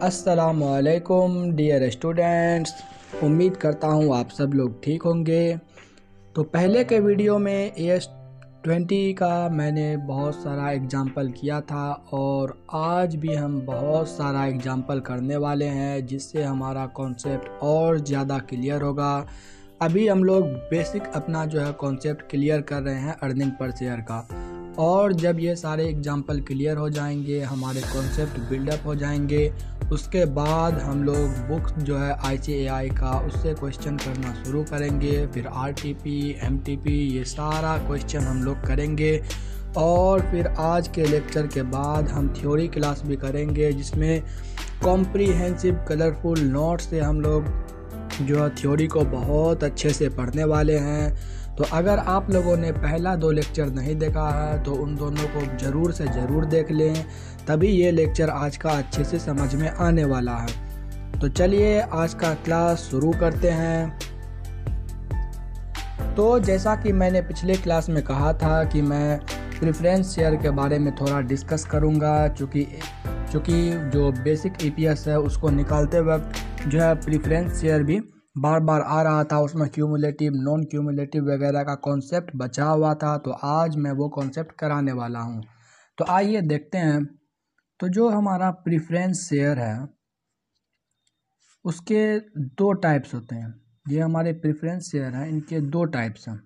अस्सलामुअलैकुम dear students, उम्मीद करता हूँ आप सब लोग ठीक होंगे। तो पहले के वीडियो में AS20 का मैंने बहुत सारा एग्जाम्पल किया था और आज भी हम बहुत सारा एग्जाम्पल करने वाले हैं जिससे हमारा कॉन्सेप्ट और ज़्यादा क्लियर होगा। अभी हम लोग बेसिक अपना जो है कॉन्सेप्ट क्लियर कर रहे हैं अर्निंग पर शेयर का, और जब ये सारे एग्जाम्पल क्लियर हो जाएंगे, हमारे कॉन्सेप्ट बिल्डअप हो जाएंगे, उसके बाद हम लोग बुक्स जो है ICAI का उससे क्वेश्चन करना शुरू करेंगे। फिर RTP, MTP ये सारा क्वेश्चन हम लोग करेंगे। और फिर आज के लेक्चर के बाद हम थ्योरी क्लास भी करेंगे जिसमें कॉम्प्रिहेंसिव कलरफुल नोट्स से हम लोग जो है थ्योरी को बहुत अच्छे से पढ़ने वाले हैं। तो अगर आप लोगों ने पहला 2 लेक्चर नहीं देखा है तो उन दोनों को ज़रूर से ज़रूर देख लें, तभी ये लेक्चर आज का अच्छे से समझ में आने वाला है। तो चलिए आज का क्लास शुरू करते हैं। तो जैसा कि मैंने पिछले क्लास में कहा था कि मैं प्रेफरेंस शेयर के बारे में थोड़ा डिस्कस करूँगा, चूँकि जो बेसिक EPS है उसको निकालते वक्त जो है प्रेफरेंस शेयर भी बार बार आ रहा था, उसमें क्यूमुलेटिव नॉन क्यूमुलेटिव वगैरह का कॉन्सेप्ट बचा हुआ था। तो आज मैं वो कॉन्सेप्ट कराने वाला हूँ। तो आइए देखते हैं। तो जो हमारा प्रेफरेंस शेयर है उसके 2 टाइप्स होते हैं। ये हमारे प्रेफरेंस शेयर हैं, इनके 2 टाइप्स हैं।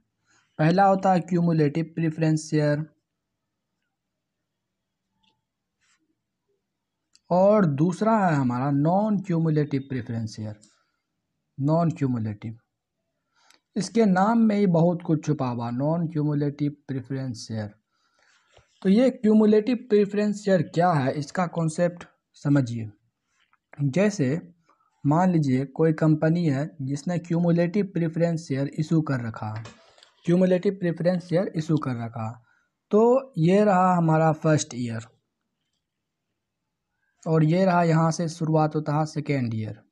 पहला होता है क्यूमुलेटिव प्रेफरेंस शेयर और दूसरा है हमारा non cumulative preference share. Non cumulative, इसके नाम में ही बहुत कुछ छुपा हुआ, नॉन क्यूमुलेटिव प्रेफरेंस शेयर। तो ये क्यूमुलेटिव प्रेफरेंस शेयर क्या है, इसका कॉन्सेप्ट समझिए। जैसे मान लीजिए कोई कंपनी है जिसने क्यूमुलेटिव प्रेफरेंस शेयर इशू कर रखा है, क्यूमुलेटिव प्रेफरेंस शेयर इशू कर रखा। तो ये रहा हमारा फर्स्ट ईयर और ये रहा यहाँ से शुरुआत होता है सेकेंड ईयर।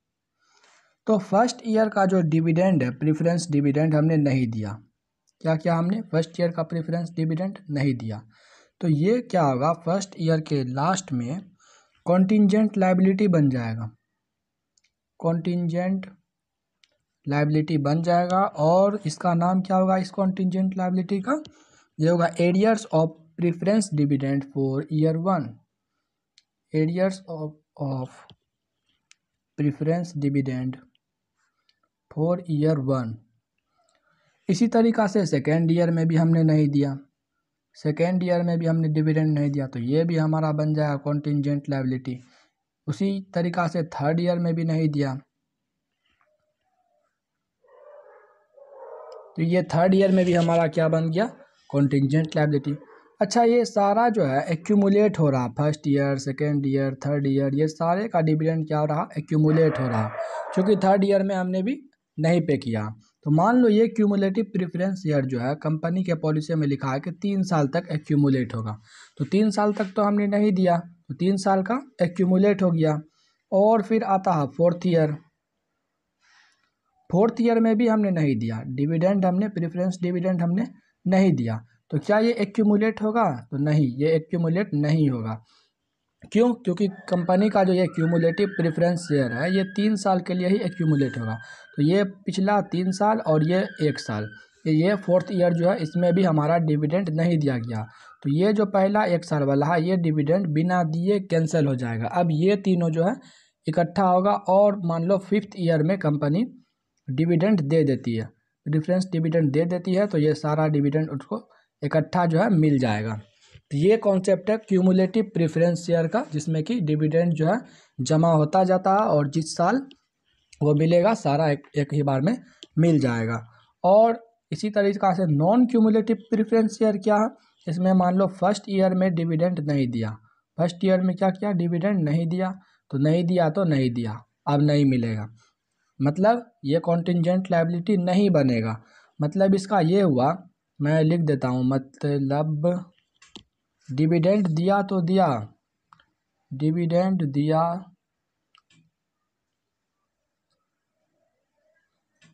तो फर्स्ट ईयर का जो डिविडेंड है, प्रेफरेंस डिविडेंड हमने नहीं दिया। क्या क्या हमने फर्स्ट ईयर का प्रेफरेंस डिविडेंड नहीं दिया। तो ये क्या होगा, फर्स्ट ईयर के लास्ट में कॉन्टिंजेंट लायबिलिटी बन जाएगा। कॉन्टिंजेंट लायबिलिटी बन जाएगा और इसका नाम क्या होगा इस कॉन्टिंजेंट लायबिलिटी का? ये होगा arrears of preference dividend for year 1। Arrears of preference dividend for year 1। इसी तरीक़ा से सेकेंड ईयर में भी हमने नहीं दिया, सेकेंड ईयर में भी हमने डिविडेंड नहीं दिया, तो ये भी हमारा बन जाएगा कॉन्टिंजेंट लायबिलिटी। उसी तरीक़ा से थर्ड ईयर में भी नहीं दिया, तो ये थर्ड ईयर में भी हमारा क्या बन गया, कॉन्टिंजेंट लायबिलिटी। अच्छा, ये सारा जो है एक्यूमुलेट हो रहा, first year, second year, third year, ये सारे का डिविडेंड क्या हो रहा, एक्यूमुलेट हो रहा, क्योंकि थर्ड ईयर में हमने भी नहीं पे किया। तो मान लो ये क्यूमुलेटिव प्रेफरेंस ईयर जो है कंपनी के पॉलिसी में लिखा है कि 3 साल तक एक्यूमुलेट होगा। तो 3 साल तक तो हमने नहीं दिया, तो 3 साल का एक्यूमुलेट हो गया। और फिर आता है फोर्थ ईयर। फोर्थ ईयर में भी हमने नहीं दिया डिविडेंड, हमने प्रेफरेंस डिविडेंड हमने नहीं दिया। तो क्या ये एक्यूमुलेट होगा? तो नहीं, ये एक्यूमुलेट नहीं होगा। क्यों? क्योंकि कंपनी का जो ये क्यूमुलेटिव प्रेफरेंस शेयर है ये 3 साल के लिए ही एक्यूमुलेट होगा। तो ये पिछला 3 साल और ये 1 साल, ये फोर्थ ईयर जो है इसमें भी हमारा डिविडेंड नहीं दिया गया। तो ये जो पहला 1 साल वाला है ये डिविडेंड बिना दिए कैंसिल हो जाएगा। अब ये तीनों जो है इकट्ठा होगा और मान लो 5th ईयर में कंपनी डिविडेंड दे देती है, प्रेफरेंस डिविडेंड दे देती है, तो ये सारा डिविडेंड उसको इकट्ठा जो है मिल जाएगा। तो ये कॉन्सेप्ट है क्यूमुलेटिव प्रेफरेंस शेयर का, जिसमें कि डिविडेंड जो है जमा होता जाता है और जिस साल वो मिलेगा सारा एक ही बार में मिल जाएगा। और इसी तरीक़ा से नॉन क्यूमुलेटिव प्रेफरेंस शेयर क्या है, इसमें मान लो फर्स्ट ईयर में डिविडेंड नहीं दिया, फर्स्ट ईयर में क्या किया, डिविडेंड नहीं दिया, तो नहीं दिया तो नहीं दिया, अब नहीं मिलेगा, मतलब ये कॉन्टिंजेंट लायबिलिटी नहीं बनेगा। मतलब इसका ये हुआ, मैं लिख देता हूँ, मतलब डिविडेंड दिया तो दिया, डिविडेंड दिया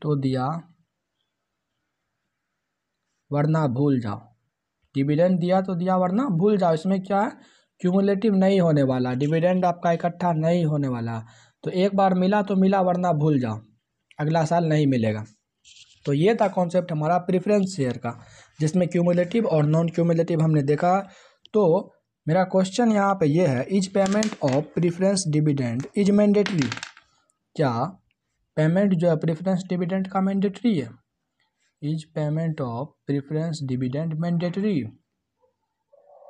तो दिया, वरना भूल जाओ। डिविडेंड दिया तो दिया वरना भूल जाओ। इसमें क्या है, क्यूमुलेटिव नहीं होने वाला, डिविडेंड आपका इकट्ठा नहीं होने वाला। तो एक बार मिला तो मिला, वरना भूल जाओ, अगला साल नहीं मिलेगा। तो ये था कॉन्सेप्ट हमारा प्रेफरेंस शेयर का, जिसमें क्यूमुलेटिव और नॉन क्यूमुलेटिव हमने देखा। तो मेरा क्वेश्चन यहाँ पे ये है, is payment of preference dividend is mandatory? क्या पेमेंट जो है प्रेफरेंस डिविडेंड का मैंडेटरी है? Is payment of preference dividend mandatory?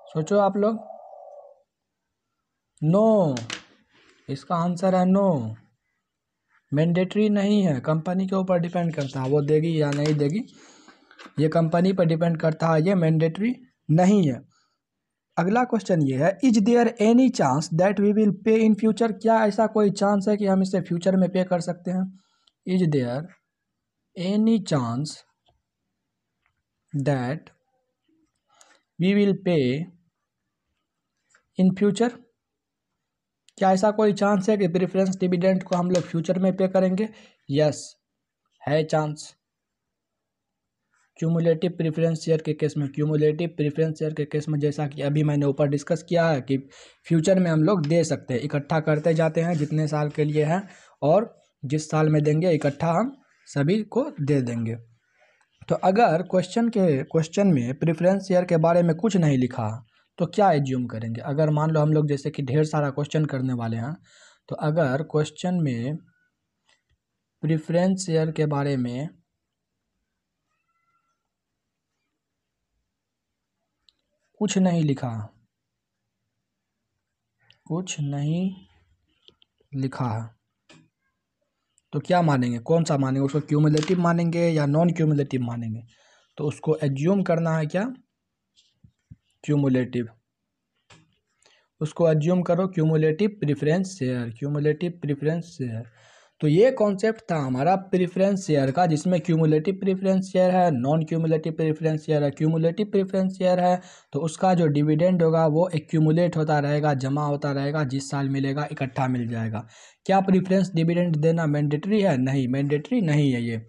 सोचो आप लोग। नो, इसका आंसर है नो, मैंडेटरी नहीं है। कंपनी के ऊपर डिपेंड करता है वो देगी या नहीं देगी, ये कंपनी पर डिपेंड करता है, ये मैंडेटरी नहीं है। अगला क्वेश्चन ये है, is there any chance that we will pay in future? क्या ऐसा कोई चांस है कि हम इसे फ्यूचर में पे कर सकते हैं? Is there any chance that we will pay in future? क्या ऐसा कोई चांस है कि प्रेफरेंस डिविडेंड को हम लोग फ्यूचर में पे करेंगे? यस, है चांस। क्यूमुलेटिव प्रेफरेंस शेयर के केस में, क्यूमुलेटिव प्रेफरेंस शेयर के केस में जैसा कि अभी मैंने ऊपर डिस्कस किया है कि फ्यूचर में हम लोग दे सकते हैं, इकट्ठा करते जाते हैं जितने साल के लिए है, और जिस साल में देंगे इकट्ठा हम सभी को दे देंगे। तो अगर क्वेश्चन में प्रेफरेंस शेयर के बारे में कुछ नहीं लिखा तो क्या एज्यूम करेंगे? अगर मान लो हम लोग जैसे कि ढेर सारा क्वेश्चन करने वाले हैं, तो अगर क्वेश्चन में प्रेफरेंस शेयर के बारे में कुछ नहीं लिखा, कुछ नहीं लिखा है, तो क्या मानेंगे? कौन सा मानेंगे? उसको क्यूमुलेटिव मानेंगे या नॉन क्यूमुलेटिव मानेंगे? तो उसको एज्यूम करना है क्या? क्यूमुलेटिव। उसको एज्यूम करो cumulative preference share, cumulative preference share. तो ये कॉन्सेप्ट था हमारा प्रेफरेंस शेयर का, जिसमें क्यूमुलेटिव प्रेफरेंस शेयर है, नॉन क्यूमुलेटिव प्रेफरेंस शेयर है। क्यूमुलेटिव प्रेफरेंस शेयर है तो उसका जो डिविडेंड होगा वो एक्यूमुलेट होता रहेगा, जमा होता रहेगा, जिस साल मिलेगा इकट्ठा मिल जाएगा। क्या प्रेफरेंस डिविडेंड देना मैंडेटरी है? नहीं, मैंडेटरी नहीं है ये।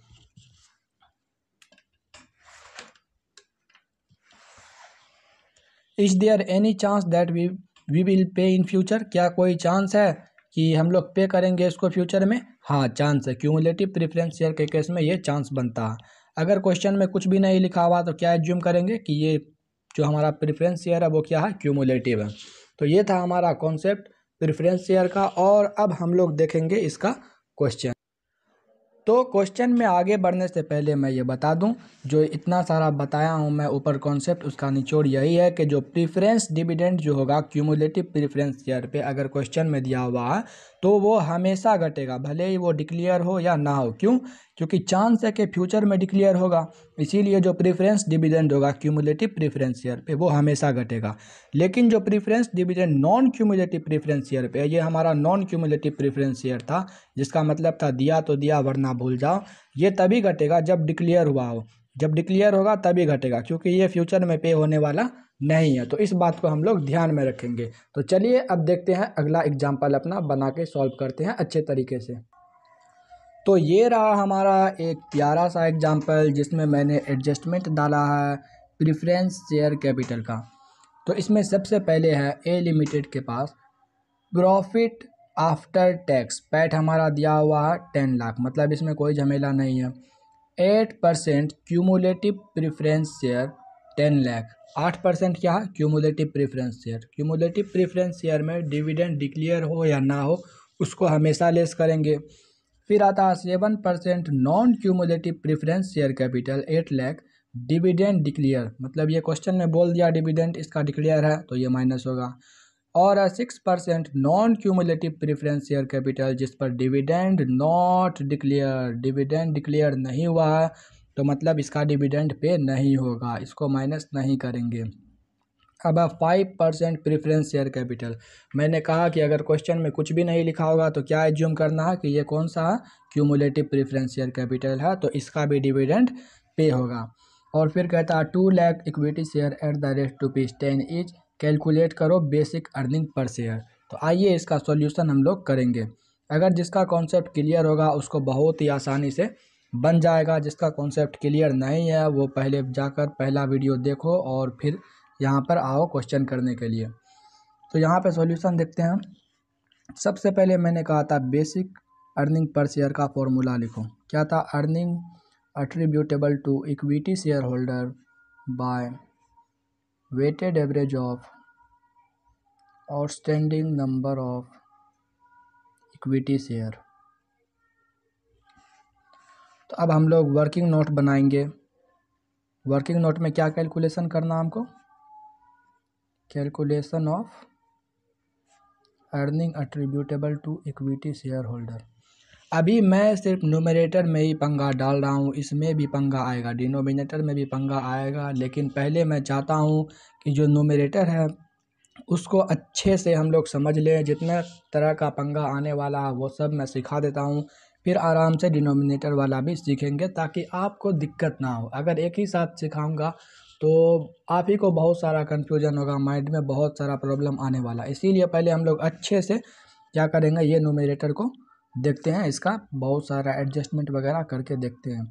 Is there any chance that we will pay in future? क्या कोई चांस है कि हम लोग पे करेंगे इसको फ्यूचर में? हाँ, चांस है। क्यूमुलेटिव प्रेफरेंस शेयर के केस में ये चांस बनता है। अगर क्वेश्चन में कुछ भी नहीं लिखा हुआ तो क्या एज्यूम करेंगे कि ये जो हमारा प्रेफरेंस शेयर है वो क्या है? क्यूमुलेटिव है। तो ये था हमारा कॉन्सेप्ट प्रेफरेंस शेयर का। और अब हम लोग देखेंगे इसका क्वेश्चन। तो क्वेश्चन में आगे बढ़ने से पहले मैं ये बता दूं, जो इतना सारा बताया हूं मैं ऊपर कॉन्सेप्ट, उसका निचोड़ यही है कि जो प्रेफरेंस डिविडेंड जो होगा क्यूमुलेटिव प्रेफरेंस शेयर पे अगर क्वेश्चन में दिया हुआ है तो वो हमेशा घटेगा, भले ही वो डिक्लेयर हो या ना हो। क्यों? क्योंकि चांस है कि फ्यूचर में डिक्लेयर होगा, इसीलिए जो प्रेफरेंस डिविडेंड होगा क्यूमुलेटिव प्रेफरेंस शेयर पे वो हमेशा घटेगा। लेकिन जो preference dividend non cumulative preference share पे, ये हमारा नॉन क्यूमुलेटिव प्रेफरेंस शेयर था, जिसका मतलब था दिया तो दिया वरना भूल जाओ, ये तभी घटेगा जब डिक्लेयर हुआ हो। जब डिक्लेयर होगा तभी घटेगा, क्योंकि ये फ्यूचर में पे होने वाला नहीं है। तो इस बात को हम लोग ध्यान में रखेंगे। तो चलिए अब देखते हैं, अगला एग्जाम्पल अपना बना के सॉल्व करते हैं अच्छे तरीके से। तो ये रहा हमारा एक प्यारा सा एग्जाम्पल, जिसमें मैंने एडजस्टमेंट डाला है प्रेफरेंस शेयर कैपिटल का। तो इसमें सबसे पहले है ए लिमिटेड के पास प्रॉफिट आफ्टर टैक्स, पैट हमारा दिया हुआ है 10 लाख, मतलब इसमें कोई झमेला नहीं है। 8% क्यूमुलेटिव प्रेफरेंस शेयर 10 लाख, 8% क्या है? Cumulative preference share. Cumulative preference share में डिविडेंड डिक्लेयर हो या ना हो उसको हमेशा लेस करेंगे। फिर आता है 7% non cumulative preference share capital 8 lakh, dividend declare, मतलब ये क्वेश्चन में बोल दिया डिविडेंड इसका डिक्लेयर है तो ये माइनस होगा। और 6% non cumulative preference share capital जिस पर dividend not declare, dividend declare नहीं हुआ है तो मतलब इसका डिविडेंड पे नहीं होगा, इसको माइनस नहीं करेंगे। अब 5% प्रेफरेंस शेयर कैपिटल, मैंने कहा कि अगर क्वेश्चन में कुछ भी नहीं लिखा होगा तो क्या एज्यूम करना है कि ये कौन सा है? क्यूमुलेटिव प्रेफरेंस शेयर कैपिटल है, तो इसका भी डिविडेंड पे होगा। और फिर कहता है 2 lakh equity share at the rate ₹10 etch, calculate करो बेसिक अर्निंग पर शेयर। तो आइए इसका सॉल्यूशन हम लोग करेंगे। अगर जिसका कॉन्सेप्ट क्लियर होगा उसको बहुत ही आसानी से बन जाएगा, जिसका कॉन्सेप्ट क्लियर नहीं है वो पहले जाकर पहला वीडियो देखो और फिर यहाँ पर आओ क्वेश्चन करने के लिए। तो यहाँ पे सॉल्यूशन देखते हैं हम। सबसे पहले मैंने कहा था बेसिक अर्निंग पर शेयर का फॉर्मूला लिखो। क्या था? Earning attributable to equity share holder by weighted average of outstanding number of equity share. तो अब हम लोग वर्किंग नोट बनाएंगे। वर्किंग नोट में क्या कैलकुलेशन करना हमको? Calculation of earning attributable to equity share holder. अभी मैं सिर्फ न्यूमरेटर में ही पंगा डाल रहा हूँ, इसमें भी पंगा आएगा, डिनोमिनेटर में भी पंगा आएगा, लेकिन पहले मैं चाहता हूँ कि जो न्यूमरेटर है उसको अच्छे से हम लोग समझ लें। जितना तरह का पंगा आने वाला है वो सब मैं सिखा देता हूँ, फिर आराम से डिनोमिनेटर वाला भी सीखेंगे ताकि आपको दिक्कत ना हो। अगर एक ही साथ सिखाऊंगा तो आप ही को बहुत सारा कन्फ्यूजन होगा, माइंड में बहुत सारा प्रॉब्लम आने वाला। इसीलिए पहले हम लोग अच्छे से क्या करेंगे, ये न्यूमरेटर को देखते हैं, इसका बहुत सारा एडजस्टमेंट वगैरह करके देखते हैं।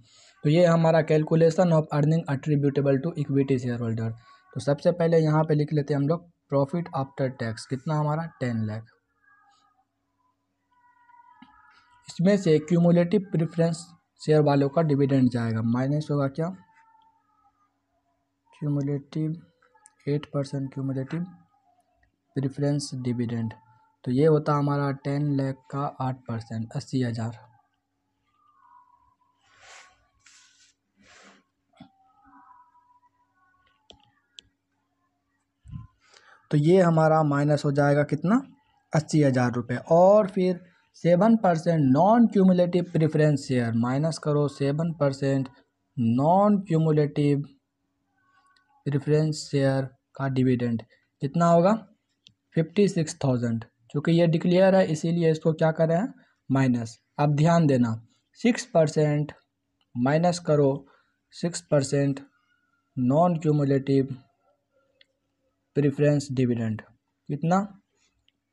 तो ये हमारा calculation of earning attributable to equity share holder. तो सबसे पहले यहाँ पे लिख लेते हैं हम लोग प्रॉफिट आफ्टर टैक्स। कितना हमारा? 10 लाख। इसमें से क्यूमुलेटिव प्रेफरेंस शेयर वालों का डिविडेंड जाएगा, माइनस होगा क्या? Cumulative 8% cumulative preference dividend. तो ये होता हमारा 10 लाख का 8%, 80,000। तो ये हमारा माइनस हो जाएगा कितना? 80,000 रुपये। और फिर 7% non cumulative preference share, minus करो 7% नॉन क्यूमुलेटिव प्रेफरेंस शेयर का डिविडेंड कितना होगा? 56,000। चूँकि ये डिक्लेयर है इसीलिए इसको क्या कर रहे हैं? माइनस। अब ध्यान देना, 6% माइनस करो 6% नॉन क्यूमुलेटिव प्रेफरेंस डिविडेंड कितना?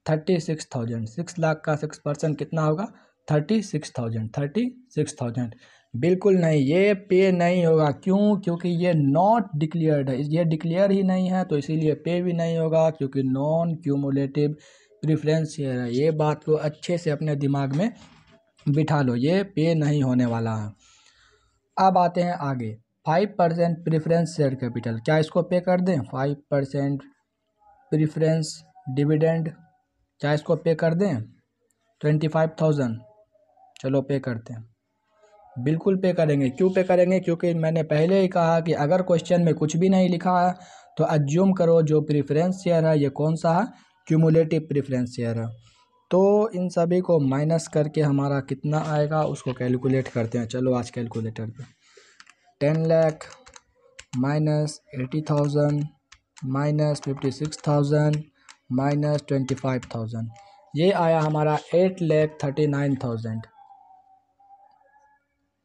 36,000। 6 लाख का 6% कितना होगा? 36,000। 36,000 बिल्कुल नहीं, ये पे नहीं होगा। क्यों? क्योंकि ये नॉट डिक्लेयर्ड है, ये डिक्लेयर ही नहीं है, तो इसीलिए पे भी नहीं होगा, क्योंकि नॉन क्यूमुलेटिव प्रेफरेंस शेयर है। ये बात को अच्छे से अपने दिमाग में बिठा लो, ये पे नहीं होने वाला है। अब आते हैं आगे, 5% प्रेफरेंस शेयर कैपिटल। क्या इसको पे कर दें? 5% प्रेफरेंस डिविडेंड, क्या इसको पे कर दें? 25,000। चलो पे करते हैं, बिल्कुल पे करेंगे। क्यों पे करेंगे? क्योंकि मैंने पहले ही कहा कि अगर क्वेश्चन में कुछ भी नहीं लिखा है तो अज्यूम करो जो प्रेफरेंस शेयर है ये कौन सा है? क्यूमुलेटिव प्रेफरेंस शेयर है। तो इन सभी को माइनस करके हमारा कितना आएगा उसको कैलकुलेट करते हैं। चलो आज कैलकुलेटर पे, 10 लाख माइनस 80,000 माइनस 56,000 माइनस 25,000, ये आया हमारा 8,39,000,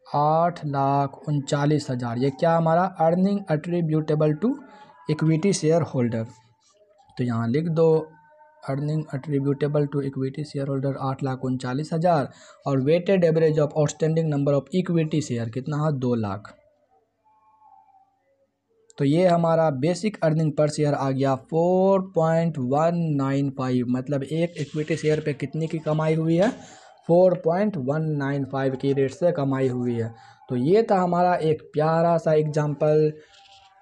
8,39,000। ये क्या हमारा? Earning attributable to equity share holder. तो यहाँ लिख दो earning attributable to equity share holder 8,39,000, और weighted average of outstanding number of equity share कितना है? 2 लाख। तो ये हमारा बेसिक अर्निंग पर शेयर आ गया 4.195। मतलब एक इक्विटी शेयर पे कितनी की कमाई हुई है? 4.195 की रेट से कमाई हुई है। तो ये था हमारा एक प्यारा सा एग्जांपल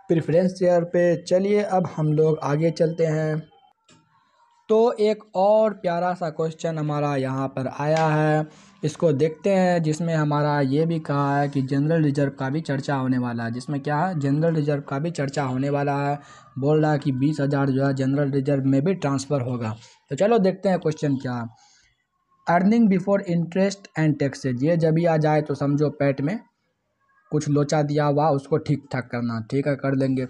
प्रेफरेंस शेयर पे। चलिए अब हम लोग आगे चलते हैं। तो एक और प्यारा सा क्वेश्चन हमारा यहाँ पर आया है, इसको देखते हैं, जिसमें हमारा ये भी कहा है कि जनरल रिजर्व का भी चर्चा होने वाला है। जिसमें क्या है? जनरल रिजर्व का भी चर्चा होने वाला है। बोल रहा है कि 20,000 जो है जनरल रिजर्व में भी ट्रांसफ़र होगा। तो चलो देखते हैं क्वेश्चन क्या है। Earning before interest and taxes, ये जब भी आ जाए तो समझो पेट में कुछ लोचा दिया हुआ, उसको ठीक ठाक करना। ठीक है, कर देंगे।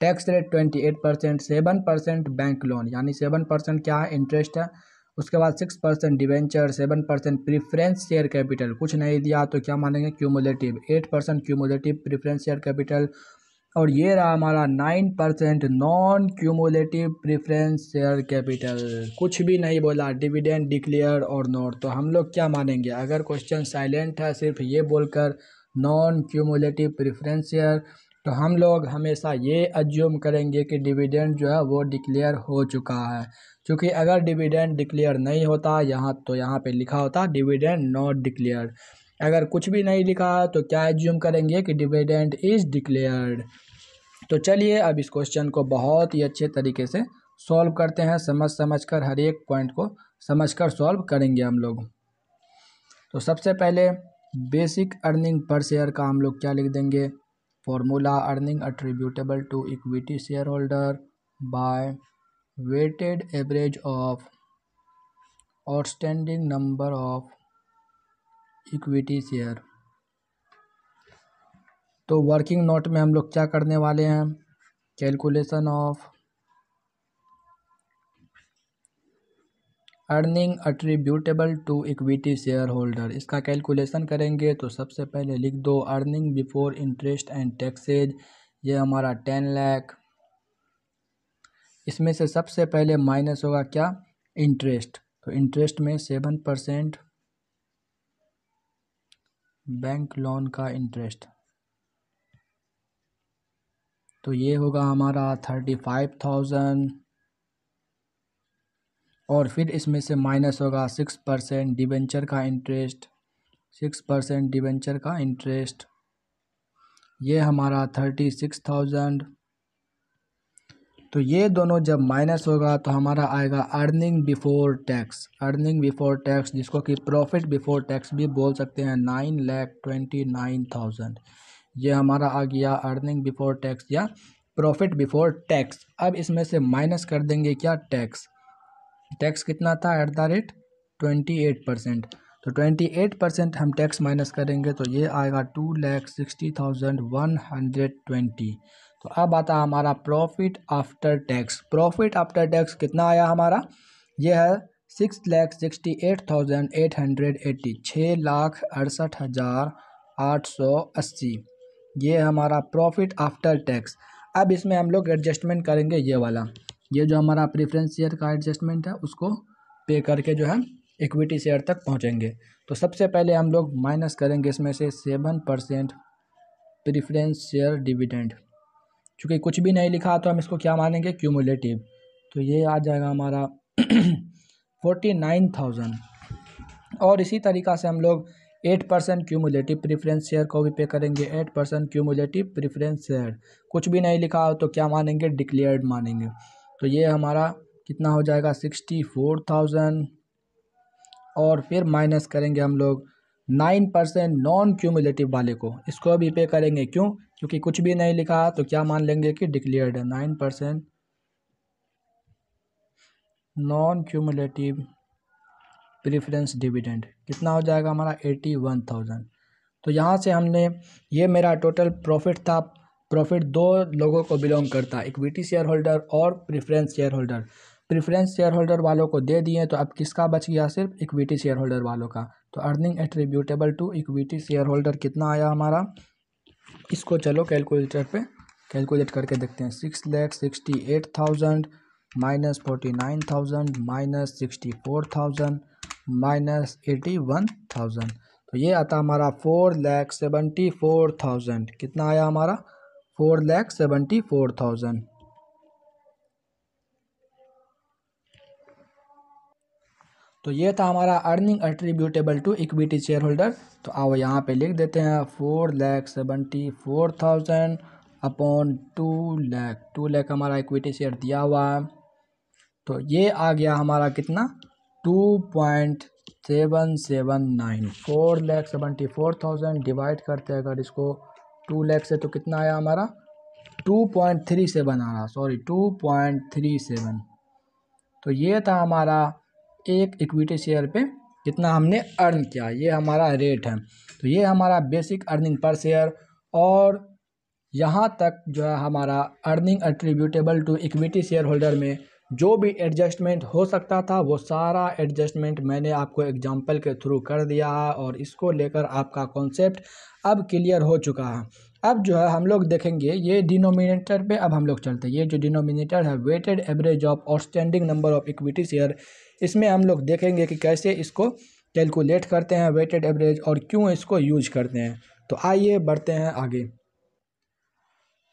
टैक्स रेट 28%, 7% बैंक लोन, यानी 7% क्या है? इंटरेस्ट है। उसके बाद 6% डिवेंचर, 7% प्रीफरेंस शेयर कैपिटल, कुछ नहीं दिया तो क्या मानेंगे? Cumulative. 8% cumulative preference share capital, और ये रहा हमारा 9% non cumulative preference share capital. कुछ भी नहीं बोला, डिविडेंड डिक्लेयर और नोट। तो हम लोग क्या मानेंगे? अगर क्वेश्चन साइलेंट है सिर्फ ये बोलकर नॉन क्यूमुलेटिव प्रेफरेंस शेयर, तो हम लोग हमेशा ये अज्यूम करेंगे कि डिविडेंड जो है वो डिक्लेयर हो चुका है। क्योंकि अगर डिविडेंड डिक्लेयर नहीं होता यहाँ तो यहाँ पे लिखा होता डिविडेंड नॉट डिक्लेयर्ड। अगर कुछ भी नहीं लिखा है तो क्या एज्यूम करेंगे कि डिविडेंड इज डिक्लेयर्ड। तो चलिए अब इस क्वेश्चन को बहुत ही अच्छे तरीके से सॉल्व करते हैं, समझ कर हर एक पॉइंट को समझकर सॉल्व करेंगे हम लोग। तो सबसे पहले बेसिक अर्निंग पर शेयर का हम लोग क्या लिख देंगे, formula earning attributable to equity share holder by weighted average of outstanding number of equity share. तो वर्किंग नोट में हम लोग क्या करने वाले हैं, calculation of earning attributable to equity share holder, इसका कैलकुलेशन करेंगे। तो सबसे पहले लिख दो earning before interest and taxes, ये हमारा 10 लाख। इसमें से सबसे पहले माइनस होगा क्या, इंटरेस्ट। तो इंटरेस्ट में 7% बैंक लोन का इंटरेस्ट, तो ये होगा हमारा 35,000। और फिर इसमें से माइनस होगा 6% डिबेंचर का इंटरेस्ट, 6% डिबेंचर का इंटरेस्ट, ये हमारा 36,000। तो ये दोनों जब माइनस होगा तो हमारा आएगा earning before tax. Earning before tax जिसको कि प्रॉफिट बिफोर टैक्स भी बोल सकते हैं, 9,29,000। ये हमारा आ गया अर्निंग बिफोर टैक्स या प्रॉफिट बिफोर टैक्स। अब इसमें से माइनस कर देंगे क्या, टैक्स। टैक्स कितना था एट द रेट 28%। तो 28% हम टैक्स माइनस करेंगे तो ये आएगा 2,60,120। तो अब आता है हमारा profit after tax. Profit after tax कितना आया हमारा, ये है 6,68,880, 6,68,880, ये हमारा प्रॉफिट आफ्टर टैक्स। अब इसमें हम लोग एडजस्टमेंट करेंगे ये वाला, ये जो हमारा प्रेफरेंस शेयर का एडजस्टमेंट है उसको पे करके जो है इक्विटी शेयर तक पहुंचेंगे। तो सबसे पहले हम लोग माइनस करेंगे इसमें से 7% प्रेफरेंस शेयर डिविडेंड। चूँकि कुछ भी नहीं लिखा तो हम इसको क्या मानेंगे, क्यूमुलेटिव। तो ये आ जाएगा हमारा 49,000। और इसी तरीक़ा से हम लोग 8% क्यूमुलेटिव प्रेफरेंस शेयर को भी पे करेंगे। 8% क्यूमुलेटिव प्रेफरेंस शेयर, कुछ भी नहीं लिखा हो तो क्या मानेंगे, डिक्लेयर्ड मानेंगे। तो ये हमारा कितना हो जाएगा, 64,000। और फिर माइनस करेंगे हम लोग 9% नॉन क्यूमुलेटिव वाले को, इसको भी पे करेंगे। क्यों, क्योंकि कुछ भी नहीं लिखा तो क्या मान लेंगे कि डिक्लेयर्ड है। 9% नॉन क्यूमुलेटिव प्रेफरेंस डिविडेंड कितना हो जाएगा हमारा 81,000। तो यहाँ से हमने, ये मेरा टोटल प्रॉफिट था। प्रॉफिट दो लोगों को बिलोंग करता है, इक्विटी शेयर होल्डर और preference share holder. Preference share holder वालों को दे दिए तो अब किसका बच गया, सिर्फ इक्विटी शेयर होल्डर वालों का। तो earning attributable to equity share holder कितना आया हमारा, इसको चलो कैलकुलेटर पे कैलकुलेट करके देखते हैं। 6,68,000 माइनस 49,000 माइनस 64,000 माइनस 81,000, तो ये आता हमारा 4,74,000। कितना आया हमारा, 4,74,000। तो ये था हमारा earning attributable to equity share holder. तो आओ यहाँ पे लिख देते हैं 4,74,000 अपॉन 2 लाख। 2 लाख हमारा इक्विटी शेयर दिया हुआ है। तो ये आ गया हमारा कितना, 2.779। 4,74,000 डिवाइड करते हैं अगर इसको 2 लाख से तो कितना आया हमारा, 2.37 आ रहा, सॉरी 2.37। तो ये था हमारा एक इक्विटी शेयर पे कितना हमने अर्न किया, ये हमारा रेट है। तो ये हमारा बेसिक अर्निंग पर शेयर। और यहाँ तक जो है हमारा earning attributable to equity share holder में जो भी एडजस्टमेंट हो सकता था वो सारा एडजस्टमेंट मैंने आपको एग्जांपल के थ्रू कर दिया है। और इसको लेकर आपका कॉन्सेप्ट अब क्लियर हो चुका है। अब जो है हम लोग देखेंगे ये डिनोमिनेटर पे, अब हम लोग चलते हैं। ये जो डिनोमिनेटर है weighted average of outstanding number of equity share, इसमें हम लोग देखेंगे कि कैसे इसको कैलकुलेट करते हैं वेटेड एवरेज और क्यों इसको यूज करते हैं। तो आइए बढ़ते हैं आगे।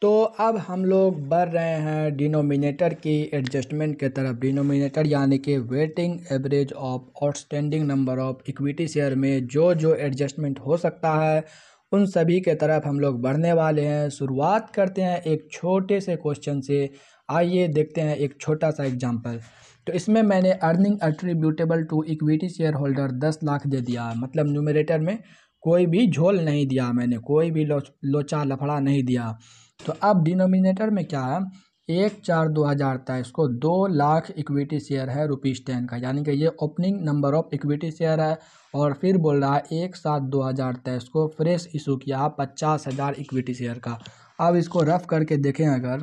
तो अब हम लोग बढ़ रहे हैं डिनोमिनेटर की एडजस्टमेंट के तरफ। डिनोमिनेटर यानी कि waiting average of outstanding number of equity share में जो जो एडजस्टमेंट हो सकता है उन सभी के तरफ हम लोग बढ़ने वाले हैं। शुरुआत करते हैं एक छोटे से क्वेश्चन से। आइए देखते हैं एक छोटा सा एग्जांपल। तो इसमें मैंने earning attributable to equity share holder 10 lakh दे दिया, मतलब न्यूमरेटर में कोई भी झोल नहीं दिया, मैंने कोई भी लोचा लफड़ा नहीं दिया। तो अब डिनोमिनेटर में क्या है, 1/4/2023 को 2 लाख इक्विटी शेयर है ₹10 का, यानी कि ये opening number of equity share है। और फिर बोल रहा है 1/7/2023 को फ्रेश इशू किया 50,000 इक्विटी शेयर का। अब इसको रफ करके देखें अगर,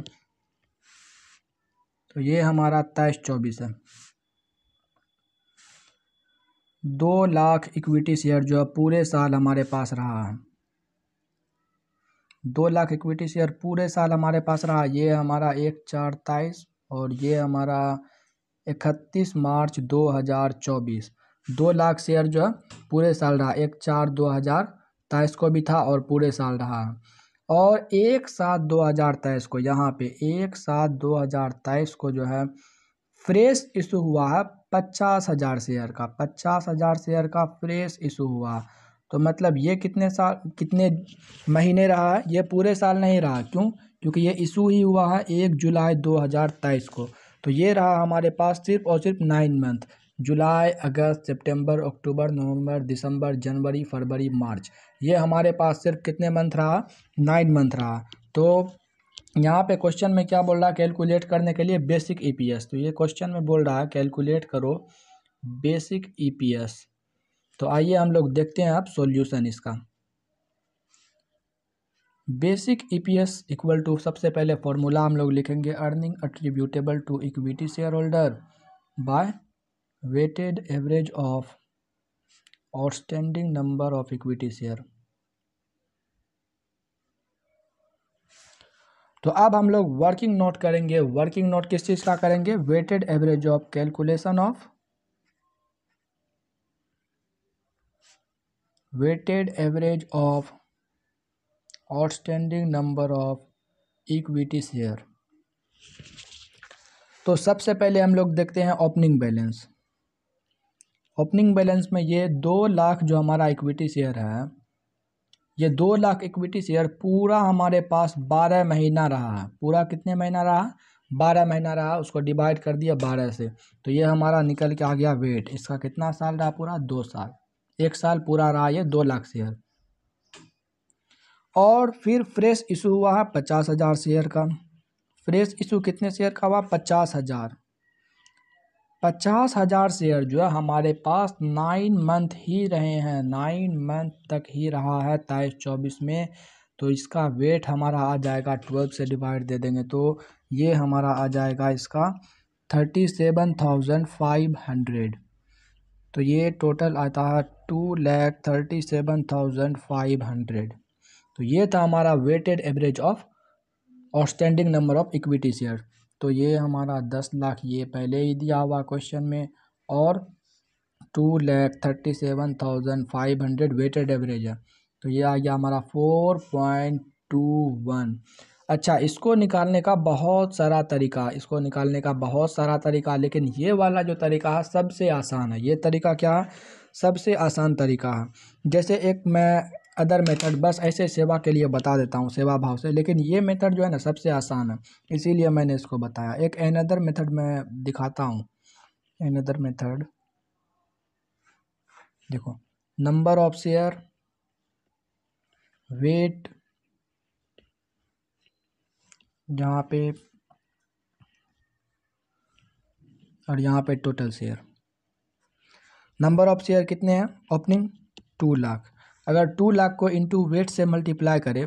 तो ये हमारा 23-24 है। 2 लाख इक्विटी शेयर जो है पूरे साल हमारे पास रहा है, 2 लाख इक्विटी शेयर पूरे साल हमारे पास रहा। ये हमारा 1/4/23 और ये हमारा 31 मार्च 2024। 2 लाख शेयर जो है पूरे साल रहा, 1/4/2023 को भी था और पूरे साल रहा। और 1/7/2023 को, यहाँ पे 1/7/2023 को जो है फ्रेश इशू हुआ है 50,000 शेयर का, 50,000 शेयर का फ्रेश इशू हुआ। तो मतलब ये कितने महीने रहा है, ये पूरे साल नहीं रहा। क्यों? क्योंकि ये इशू ही हुआ है 1 जुलाई 2023 को। तो ये रहा हमारे पास सिर्फ और सिर्फ 9 मंथ, जुलाई, अगस्त, सितंबर, अक्टूबर, नवंबर, दिसंबर, जनवरी, फरवरी, मार्च। ये हमारे पास सिर्फ कितने मंथ रहा, 9 मंथ रहा। तो यहाँ पे क्वेश्चन में क्या बोल रहा है, कैलकुलेट करने के लिए बेसिक ईपीएस। तो ये क्वेश्चन में बोल रहा है कैलकुलेट करो बेसिक ईपीएस। तो आइए हम लोग देखते हैं अब सॉल्यूशन इसका। बेसिक ईपीएस इक्वल टू, सबसे पहले फॉर्मूला हम लोग लिखेंगे earning attributable to equity share holder by weighted average of outstanding number of equity share. तो अब हम लोग वर्किंग नोट करेंगे। वर्किंग नोट किस चीज़ का करेंगे, weighted average of calculation of weighted average of outstanding number of equity share. तो सबसे पहले हम लोग देखते हैं ओपनिंग बैलेंस। ओपनिंग बैलेंस में ये 2 लाख जो हमारा इक्विटी शेयर है, ये 2 लाख इक्विटी शेयर पूरा हमारे पास 12 महीना रहा है। पूरा कितने महीना रहा, 12 महीना रहा। उसको डिवाइड कर दिया 12 से, तो ये हमारा निकल के आ गया वेट। इसका कितना साल रहा, पूरा 2 साल, 1 साल पूरा रहा ये 2 लाख शेयर। और फिर फ्रेश इशू हुआ है 50,000 शेयर का। फ्रेश इशू कितने शेयर का हुआ, 50,000। 50,000 शेयर जो है हमारे पास 9 मंथ ही रहे हैं, 9 मंथ तक ही रहा है 23-24 में। तो इसका वेट हमारा आ जाएगा 12 से डिवाइड दे देंगे तो ये हमारा आ जाएगा इसका 37,500। तो ये टोटल आता है 2,37,500। तो ये था हमारा weighted average of outstanding number of equity share. तो ये हमारा 10 लाख ये पहले ही दिया हुआ क्वेश्चन में, और 2,37,500 वेटेड एवरेज है। तो ये आ गया हमारा 4.21। अच्छा, इसको निकालने का बहुत सारा तरीका, लेकिन ये वाला जो तरीका है सबसे आसान है। ये तरीका क्या है, सबसे आसान तरीका है। जैसे एक मैं अदर मेथड बस ऐसे सेवा के लिए बता देता हूँ, सेवा भाव से, लेकिन ये मेथड जो है ना सबसे आसान है, इसीलिए मैंने इसको बताया। एक अनदर मेथड मैं दिखाता हूँ। अनदर मेथड देखो, नंबर ऑफ शेयर, वेट, यहाँ पे, और यहाँ पे total share. Number of share कितने हैं ओपनिंग, 2 लाख। अगर 2 लाख को इंटू वेट से मल्टीप्लाई करें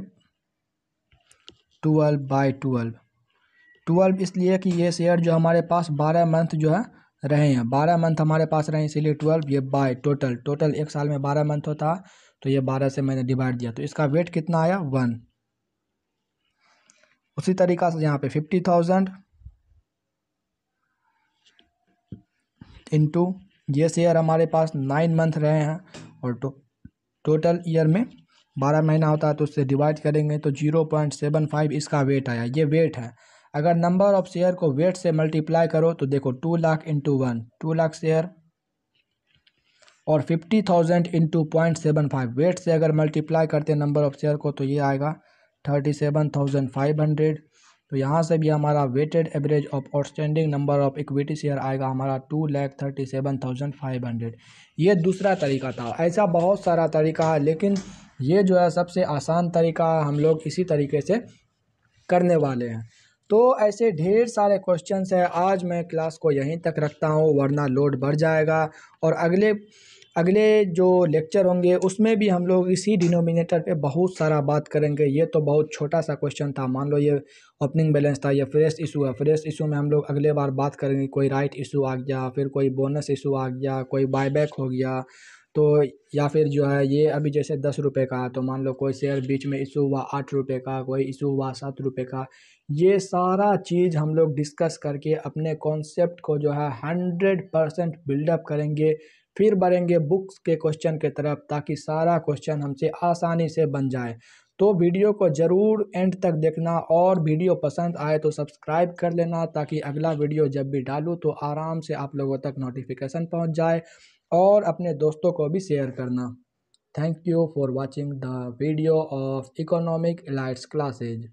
12/12 इसलिए कि ये शेयर जो हमारे पास 12 मंथ जो है रहे हैं, 12 मंथ हमारे पास रहे, इसीलिए 12। ये बाय टोटल एक साल में 12 मंथ होता है, तो ये 12 से मैंने डिवाइड दिया, तो इसका वेट कितना आया, 1। उसी तरीका से यहाँ पे 50,000 इंटू, ये शेयर हमारे पास 9 मंथ रहे हैं और टोटल ईयर में 12 महीना होता है तो उससे डिवाइड करेंगे तो 0.75 इसका वेट आया, ये वेट है। अगर नंबर ऑफ शेयर को वेट से मल्टीप्लाई करो तो देखो 2 लाख इंटू 1, 2 लाख शेयर, और 50,000 इंटू 0.75 वेट से अगर मल्टीप्लाई करते हैं नंबर ऑफ शेयर को तो ये आएगा 37,500। तो यहाँ से भी हमारा weighted average of outstanding number of equity share आएगा हमारा 2,37,500। ये दूसरा तरीका था। ऐसा बहुत सारा तरीका है, लेकिन ये जो है सबसे आसान तरीका है, हम लोग इसी तरीके से करने वाले हैं। तो ऐसे ढेर सारे क्वेश्चंस हैं। आज मैं क्लास को यहीं तक रखता हूँ वरना लोड बढ़ जाएगा, और अगले जो लेक्चर होंगे उसमें भी हम लोग इसी डिनोमिनेटर पे बहुत सारा बात करेंगे। ये तो बहुत छोटा सा क्वेश्चन था, मान लो ये ओपनिंग बैलेंस था, ये फ्रेश इशू है। फ्रेश इशू में हम लोग अगले बार बात करेंगे, कोई राइट इशू आ गया, फिर कोई बोनस इशू आ गया, कोई बायबैक हो गया, तो या फिर जो है ये अभी जैसे 10 रुपये का, तो मान लो कोई शेयर बीच में इशू हुआ 8 रुपये का, कोई इशू हुआ 7 रुपये का। ये सारा चीज़ हम लोग डिस्कस करके अपने कॉन्सेप्ट को जो है 100% बिल्डअप करेंगे, फिर बढ़ेंगे बुक्स के क्वेश्चन के तरफ, ताकि सारा क्वेश्चन हमसे आसानी से बन जाए। तो वीडियो को ज़रूर एंड तक देखना, और वीडियो पसंद आए तो सब्सक्राइब कर लेना, ताकि अगला वीडियो जब भी डालूँ तो आराम से आप लोगों तक नोटिफिकेशन पहुंच जाए, और अपने दोस्तों को भी शेयर करना। Thank you for watching the video of economic elites classes.